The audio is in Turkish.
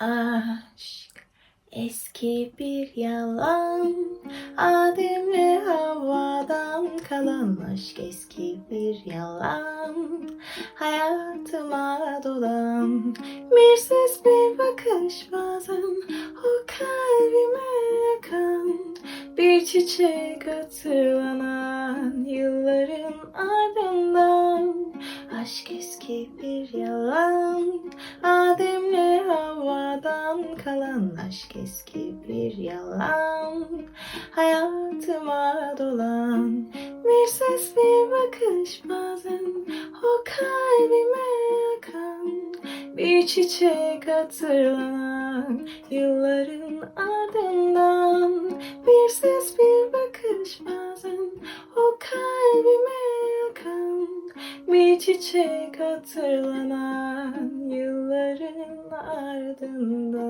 Aşk eski bir yalan, Adem'le Havva'dan kalan. Aşk eski bir yalan, hayatıma dolan. Bir ses, bir bakış, bazen o kalbime yakan. Bir çiçek hatırlanan, yılların ardından. Aşk eski bir yalan, Adem'le Havva'dan kalan. Aşk eski bir yalan, hayatıma dolan. Bir ses, bir bakış, bazen o kalbime yakan. Bir çiçek hatırlanan, yılların ardından. Bir ses, bir bakış, bazen o kalbime yakan. Bir çiçek hatırlanan, yılların ardından.